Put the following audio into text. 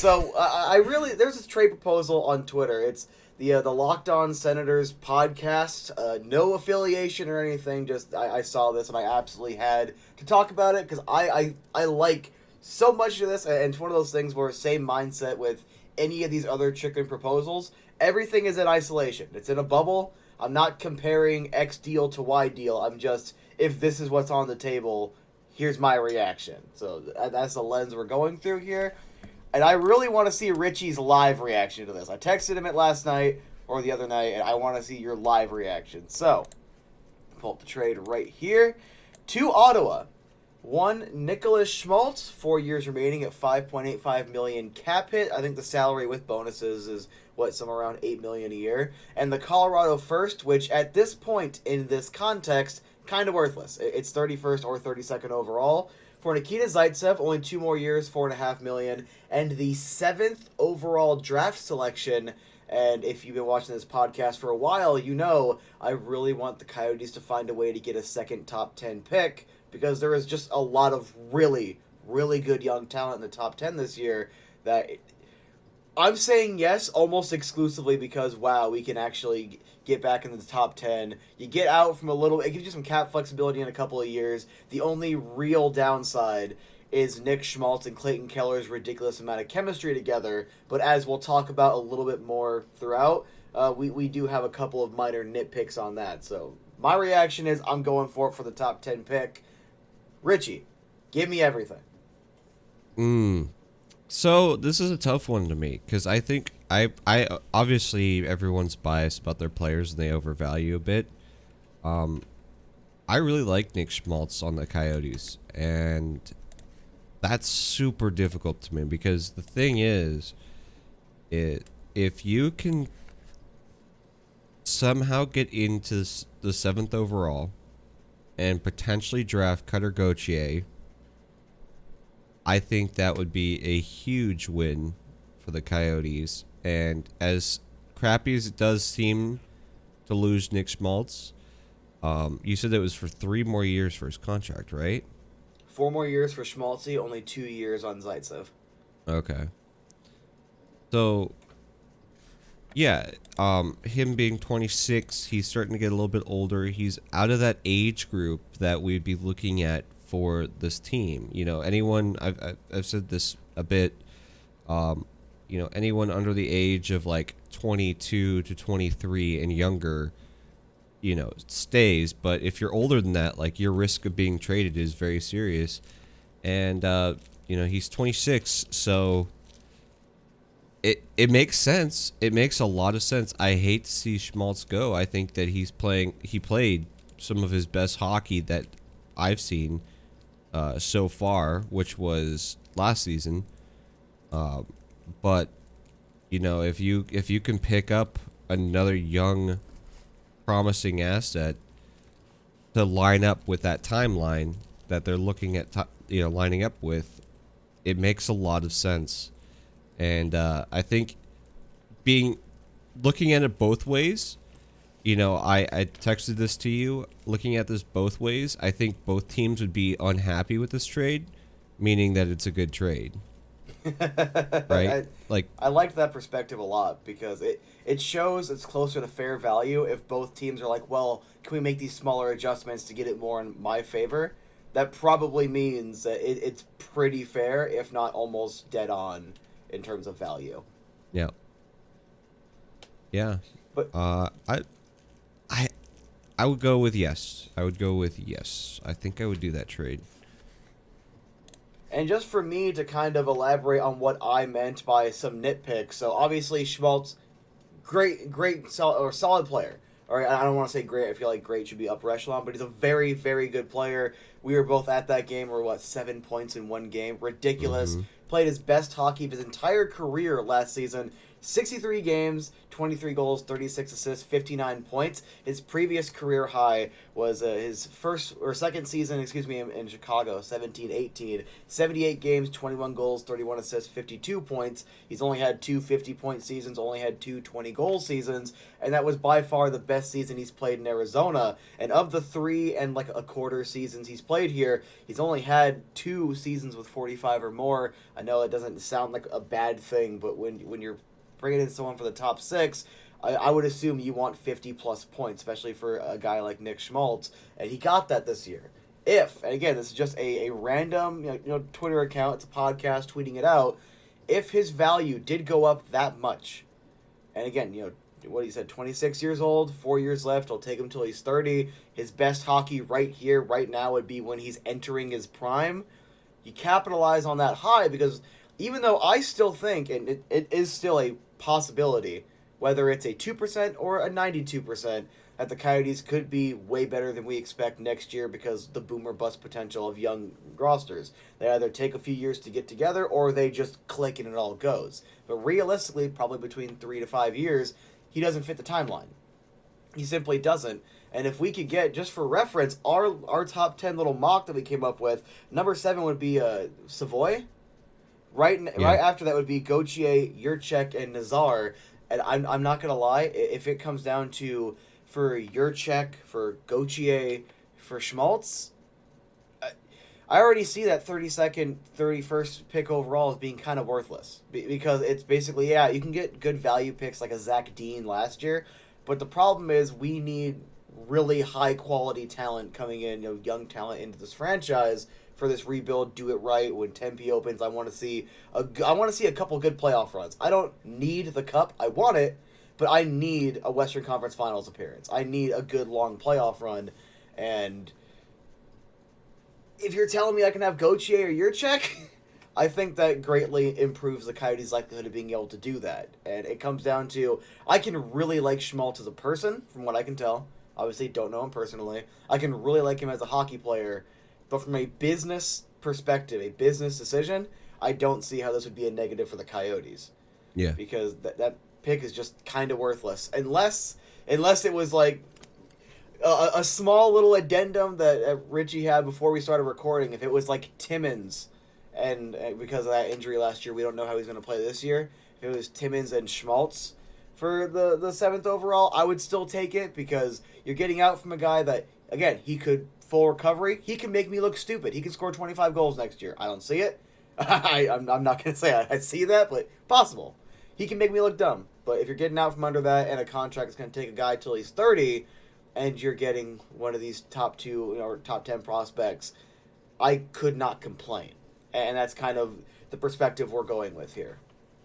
So I really there's this trade proposal on Twitter. It's the Locked On Senators podcast. No affiliation or anything. Just I saw this and I absolutely had to talk about it because I like so much of this, and it's one of those things where same mindset with any of these other chicken proposals. Everything is in isolation. It's in a bubble. I'm not comparing X deal to Y deal. I'm just, if this is what's on the table, here's my reaction. So that's the lens we're going through here. And I really want to see Richie's live reaction to this. I texted him it last night or the other night, and I want to see your live reaction. So, pull up the trade right here. To Ottawa. One, Nich Schmaltz, 4 years remaining at $5.85 million cap hit. I think the salary with bonuses is, somewhere around $8 million a year. And the Colorado first, which at this point in this context, kind of worthless. It's 31st or 32nd overall. For Nikita Zaitsev, only 2 more years, $4.5 million. And the 7th overall draft selection. And if you've been watching this podcast for a while, you know I really want the Coyotes to find a way to get a second top 10 pick, because there is just a lot of really, really good young talent in the top 10 this year that I'm saying yes almost exclusively because, wow, we can actually get back into the top 10. You get out from a little, it gives you some cap flexibility in a couple of years. The only real downside is Nich Schmaltz and Clayton Keller's ridiculous amount of chemistry together, but as we'll talk about a little bit more throughout, we do have a couple of minor nitpicks on that. So my reaction is I'm going for it for the top 10 pick. Richie, give me everything. So this is a tough one to me because I think I obviously everyone's biased about their players and they overvalue a bit. I really like Nich Schmaltz on the Coyotes, and that's super difficult to me because the thing is, if you can somehow get into the 7th overall and potentially draft Cutter Gauthier, I think that would be a huge win for the Coyotes. And as crappy as it does seem to lose Nich Schmaltz, you said it was for 3 more years for his contract, right? 4 more years for Schmaltzy, only 2 years on Zaitsev. Okay. So, yeah, him being 26, he's starting to get a little bit older. He's out of that age group that we'd be looking at for this team. You know, anyone, I've said this a bit, anyone under the age of like 22 to 23 and younger, stays. But if you're older than that, like, your risk of being traded is very serious. And, he's 26, so it makes sense. It makes a lot of sense. I hate to see Schmaltz go. I think that he played some of his best hockey that I've seen so far, which was last season. But if you can pick up another young, promising asset to line up with that timeline that they're looking at, lining up with, it makes a lot of sense. And I think looking at it both ways, I texted this to you. Looking at this both ways, I think both teams would be unhappy with this trade, meaning that it's a good trade. Right? I liked that perspective a lot because it shows it's closer to fair value if both teams are like, well, can we make these smaller adjustments to get it more in my favor? That probably means that it's pretty fair, if not almost dead on in terms of value. Yeah. Yeah. But I would go with yes. I think I would do that trade. And just for me to kind of elaborate on what I meant by some nitpicks, so obviously Schmaltz, solid player. All right, I don't want to say great. I feel like great should be upper echelon, but he's a very, very good player. We were both at that game. We're 7 points in one game? Ridiculous. Mm-hmm. Played his best hockey of his entire career last season. 63 games, 23 goals, 36 assists, 59 points. His previous career high was his second season, in Chicago, 17-18. 78 games, 21 goals, 31 assists, 52 points. He's only had two 50-point seasons, only had two 20-goal seasons, and that was by far the best season he's played in Arizona. And of the 3 and like a quarter seasons he's played here, he's only had 2 seasons with 45 or more. I know it doesn't sound like a bad thing, but when you're bringing in someone for the top 6, I would assume you want 50-plus points, especially for a guy like Nich Schmaltz, and he got that this year. And again, this is just a random Twitter account, it's a podcast tweeting it out, if his value did go up that much, and again, what he said, 26 years old, 4 years left, I'll take him till he's 30, his best hockey right here, right now, would be when he's entering his prime. You capitalize on that high, because even though I still think, and it is still a possibility, whether it's a 2% or a 92%, that the Coyotes could be way better than we expect next year because the boomer bust potential of young rosters. They either take a few years to get together or they just click and it all goes. But realistically, probably between 3 to 5 years, he doesn't fit the timeline. He simply doesn't. And if we could get, just for reference, our top 10 little mock that we came up with, number 7 would be Savoy. Right after that would be Gauthier, Yurchek, and Nazar. And I'm not going to lie, if it comes down to for Yurchek, for Gauthier, for Schmaltz, I already see that 32nd, 31st pick overall as being kind of worthless. Because it's basically, you can get good value picks like a Zach Dean last year, but the problem is we need really high-quality talent coming in, young talent into this franchise for this rebuild. Do it right. When Tempe opens, I want to see a couple good playoff runs. I don't need the cup. I want it, but I need a Western Conference Finals appearance. I need a good long playoff run, and if you're telling me I can have Gauthier or Yurchek, I think that greatly improves the Coyotes' likelihood of being able to do that. And it comes down to, I can really like Schmaltz as a person, from what I can tell. Obviously, don't know him personally. I can really like him as a hockey player, but from a business perspective, a business decision, I don't see how this would be a negative for the Coyotes. Yeah. Because that pick is just kind of worthless. Unless it was like a small little addendum that Richie had before we started recording. If it was like Timmins, and because of that injury last year, we don't know how he's going to play this year. If it was Timmins and Schmaltz for the 7th overall, I would still take it, because you're getting out from a guy that, again, he could full recovery. He can make me look stupid. He can score 25 goals next year. I don't see it. I'm not going to say I see that, but possible. He can make me look dumb. But if you're getting out from under that and a contract that's going to take a guy till he's 30, and you're getting one of these top 2 or top 10 prospects, I could not complain. And that's kind of the perspective we're going with here.